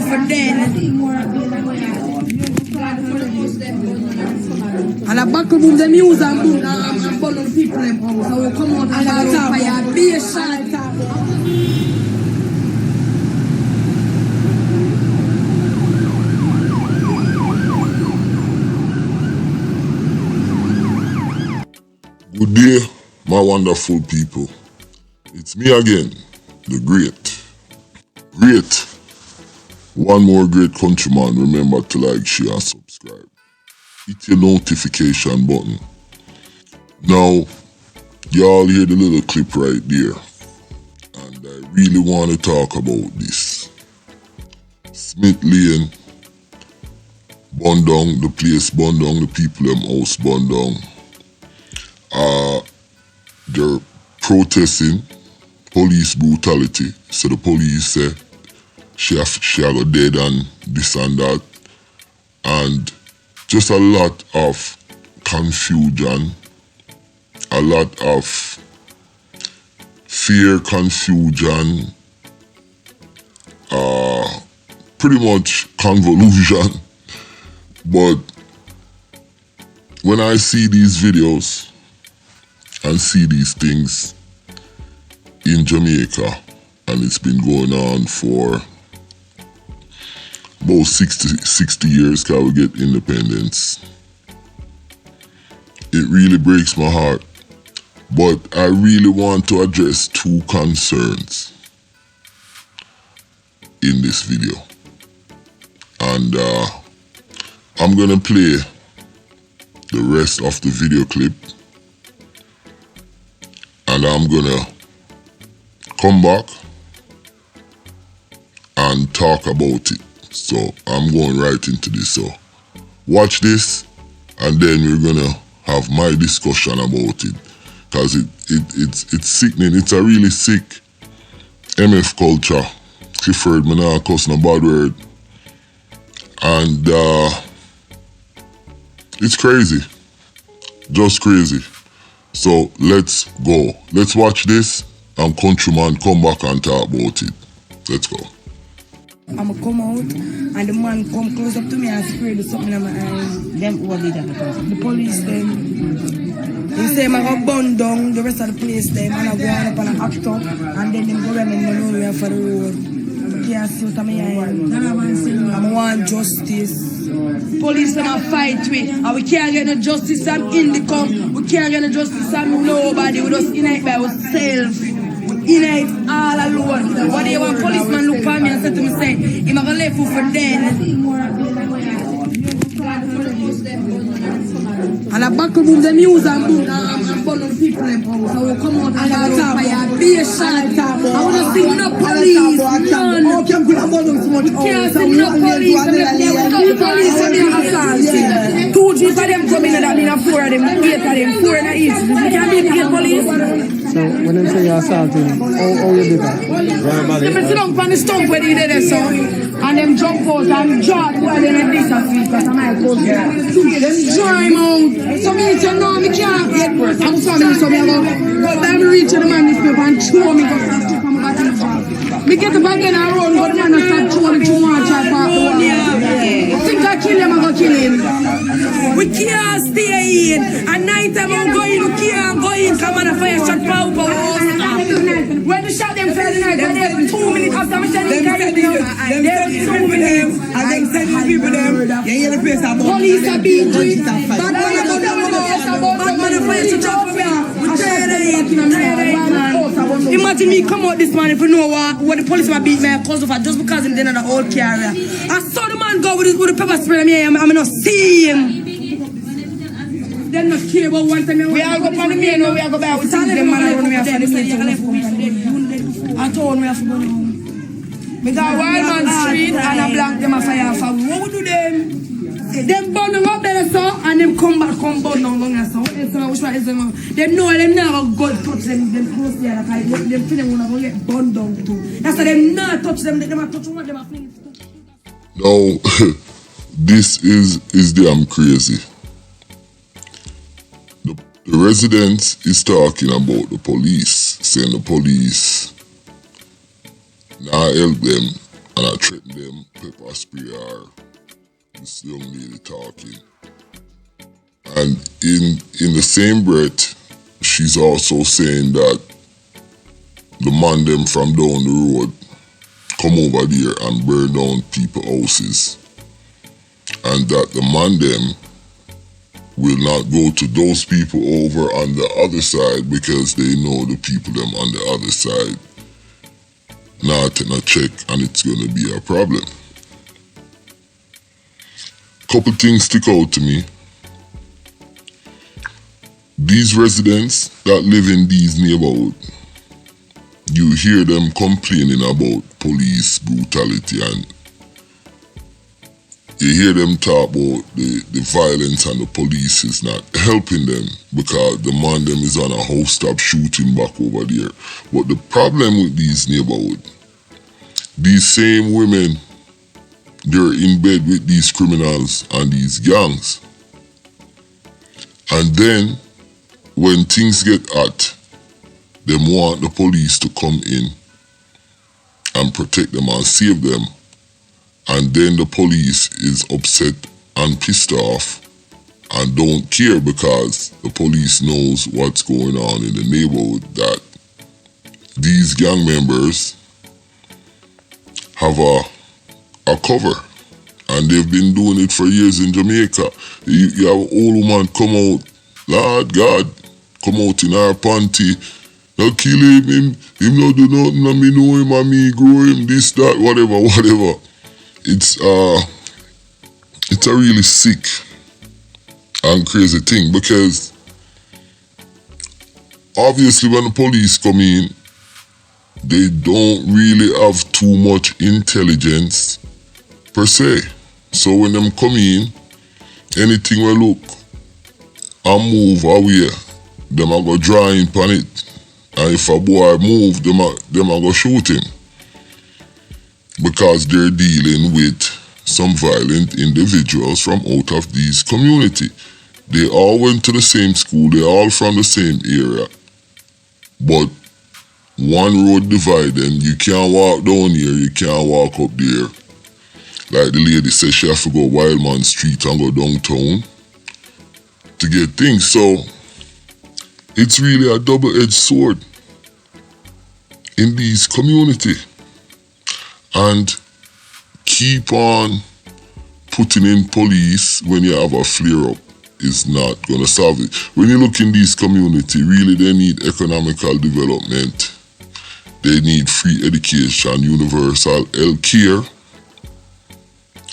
for dead. And I back up the news and boom, and burn on people them house. So we come out and have fire, be a shot. Good day, my wonderful people. It's me again, the great. One more great countryman. Remember to like, share, and subscribe. Hit your notification button. Now, y'all hear the little clip right there. And I really want to talk about this. Smith Lane, burn down, the place burn down, the people them house burn down. They're protesting police brutality. So the police say she got dead and this and that. And just a lot of confusion, a lot of fear, confusion, pretty much convolution. But when I see these videos and see these things in Jamaica, and it's been going on for about 60 years because we get independence, it really breaks my heart. But I really want to address two concerns in this video. And I'm gonna play the rest of the video clip, and I'm gonna come back and talk about it. So I'm going right into this. So watch this, and then we're gonna have my discussion about it, because it's sickening. It's a really sick MF culture. Clifford, me nah cuss no bad word, and it's crazy, just crazy. So let's go. Let's watch this, and countryman come back and talk about it. Let's go. I'ma come out, and the man come close up to me and spray something in my eyes. Them what did that? The police them. He say I go burn down the rest of the place them, and I go on up and I act up, and then them go run in the nowhere for the road. I can't see what I want justice. Police them a fight with, and we can't get no justice and income. We can't get no justice and nobody. We just unite by ourselves. Unite all alone. What do you want? Policeman look at me and say to me, say, I'm gonna left you for dead. And I back up the news and boom, and burn on people them house. So we come out and have fire, be a shot. I wanna see no police, none. We can't see no police. The police are being assaulted. 2 G for them coming in, that mean 4 of them, 8 of them, 4 in the east. We can't be the police. So when they say you're assaulting, how you did that? They sit down on the stump where they did it, so, and them jump out and drop while they did this and because I'm my cousin. Them dry him out. So me say no, me can't get worse. I'm sorry, so me go, but then reach the man newspaper and throw me because I still come back in the car. Me get back in and run, but then I start throwing too much and back to one. I think I kill him, I go kill him. We can't stay in. At night time I'm going, we can't go in. Come on, a fire shot power. When the shot them fell tonight, they 2 minutes after me telling them, and then sending people them, you hear the place about police are being treated. Batman a fire shot up here. Imagine me come out this morning if you know what the police might beat my cousin for just because him didn't have the old carrier. I saw the man go with the pepper spray me, I'm not see him. They not care about one time. We all go on the main road, we all go back. We tell them man around me after the main. I told me I have to go home. Because Wild Man Street and a blank them a fire for what we do them? Them burn them up there so and them come back, come burn down long as so. Which one is them? They know them never go touch them close there. Them feel them wanna go get burned down too. That's why them not touch them, them a touch one, them a fling it. Now, this is damn crazy. The resident is talking about the police, saying the police now help them and I threaten them, pepper spray her, this young lady talking. And in the same breath, she's also saying that the man them from down the road come over there and burn down people's houses. And that the man them will not go to those people over on the other side because they know the people them on the other side not taking a check and it's going to be a problem. Couple things stick out to me. These residents that live in these neighborhoods, you hear them complaining about police brutality, and you hear them talk about the violence, and the police is not helping them because the man them is on a house stop shooting back over there. But the problem with these neighborhoods, these same women, they're in bed with these criminals and these gangs. And then when things get hot, them want the police to come in and protect them and save them. And then the police is upset and pissed off and don't care because the police knows what's going on in the neighborhood, that these gang members have a cover. And they've been doing it for years in Jamaica. You have an old woman come out, Lord God, come out in her panty, now kill him no do nothing, and me know him, and me grow him, this, that, whatever. It's a really sick and crazy thing, because obviously when the police come in, they don't really have too much intelligence per se. So when them come in, anything we look and move away, them a go draw in pan it. And if a boy move, them a go shoot him. Because they're dealing with some violent individuals from out of these community. They all went to the same school, they all from the same area. But one road divide them. You can't walk down here, you can't walk up there. Like the lady said, she have to go Wildman Street and go downtown to get things. So it's really a double-edged sword in these community. And keep on putting in police when you have a flare-up is not going to solve it. When you look in these community, really they need economical development. They need free education, universal health care,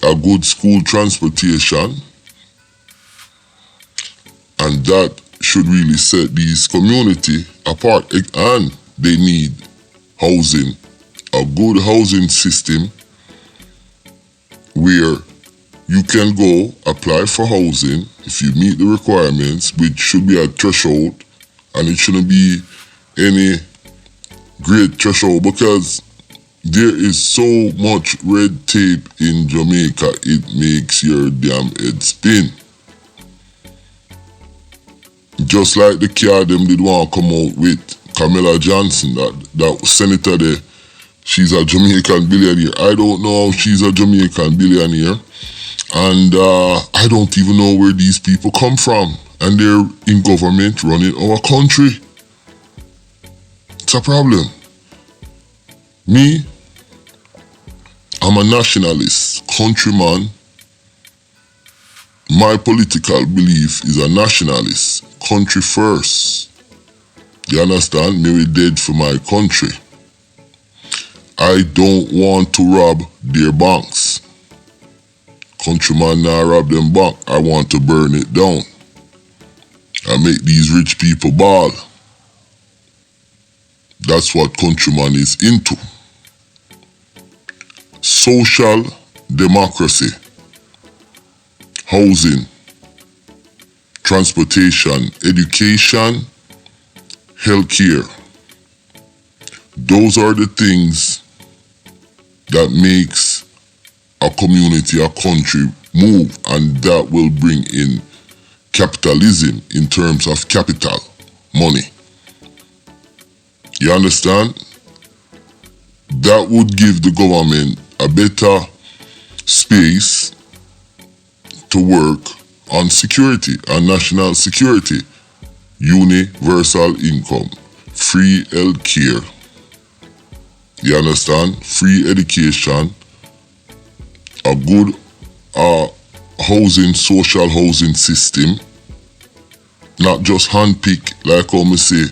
a good school transportation, and that should really set these community apart. And they need housing, a good housing system where you can go apply for housing if you meet the requirements, which should be a threshold, and it shouldn't be any great threshold, because there is so much red tape in Jamaica, it makes your damn head spin. Just like the car them did want to come out with Camilla Johnson, that senator there. She's a Jamaican billionaire. I don't know how she's a Jamaican billionaire. And I don't even know where these people come from. And they're in government running our country. It's a problem. Me, I'm a nationalist, countryman. My political belief is a nationalist, country first. You understand? Me we dead for my country. I don't want to rob their banks. Countryman now rob them bank. I want to burn it down and make these rich people ball. That's what countryman is into. Social democracy, housing, transportation, education, healthcare. Those are the things that makes a community, a country move, and that will bring in capitalism in terms of capital, money. You understand? That would give the government a better space to work on security and national security, universal income, free health care, you understand, free education, a good housing, social housing system, not just handpick like how me say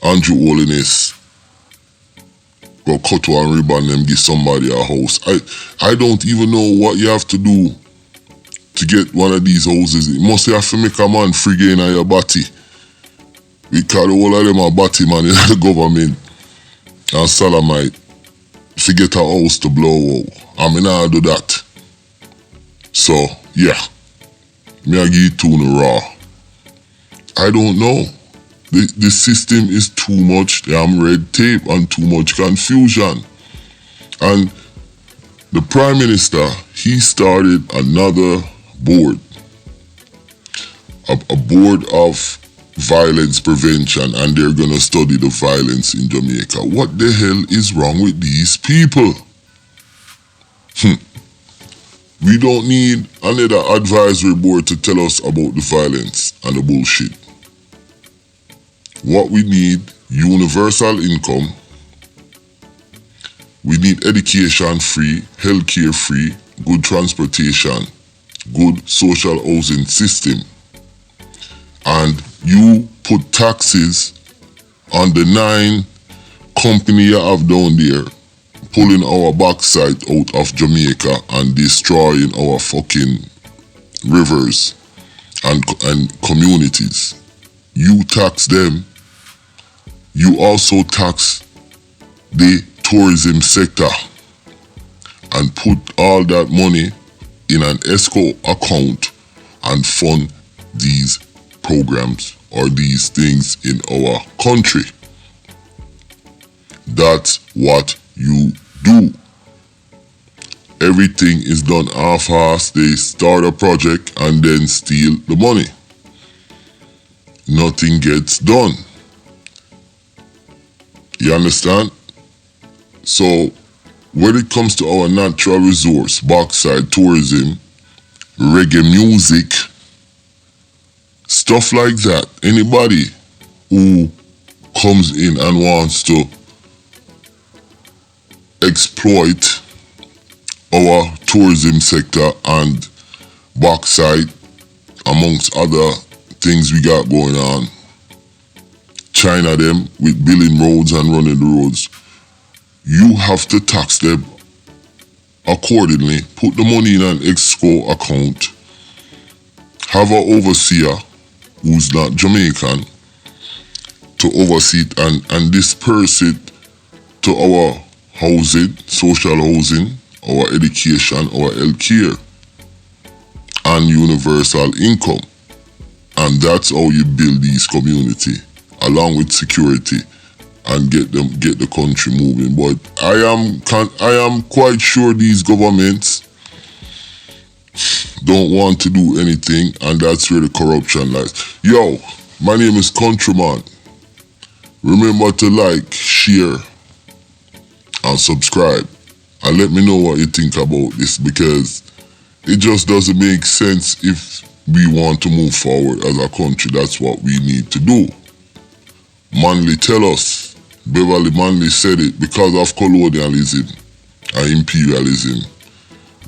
Andrew Holiness go cut one ribbon and give somebody a house. I don't even know what you have to do to get one of these houses. You must have to make a man free gain on your body. Because all of them are body man in the government and Salamite to get a house to blow out. I mean I do that. So yeah, me I give you tuna raw. I don't know. The system is too much damn red tape and too much confusion. And the Prime Minister, he started another board. A board of violence prevention, and they're gonna study the violence in Jamaica. What the hell is wrong with these people? We don't need another advisory board to tell us about the violence and the bullshit. What we need, universal income. We need education free, healthcare free, good transportation, good social housing system. And you put taxes on the 9 company you have down there, pulling our backside out of Jamaica and destroying our fucking rivers and communities. You tax them. You also tax the tourism sector and put all that money in an escrow account and fund these programs or these things in our country. That's what you do. Everything is done half-assed. They start a project and then steal the money. Nothing gets done. You understand? So, when it comes to our natural resource, backside tourism, reggae music, stuff like that, anybody who comes in and wants to exploit our tourism sector and backside, amongst other things we got going on, China them with building roads and running the roads, you have to tax them accordingly. Put the money in an escrow account. Have an overseer who's not Jamaican to oversee it and disperse it to our housing, social housing, our education, our health care, and universal income. And that's how you build these community, along with security, and get the country moving. But I am quite sure these governments don't want to do anything, and that's where the corruption lies. Yo, my name is Countryman. Remember to like, share, and subscribe, and let me know what you think about this, because it just doesn't make sense. If we want to move forward as a country, that's what we need to do. Manley tell us, Beverly Manley said it, because of colonialism and imperialism,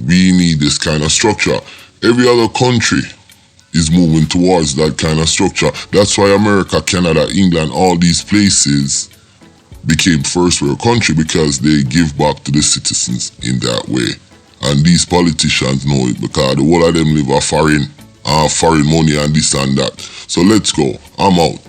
we need this kind of structure. Every other country is moving towards that kind of structure. That's why America, Canada, England, all these places became first world country, because they give back to the citizens in that way. And these politicians know it, because the whole of them live a foreign money and this and that. So let's go. I'm out.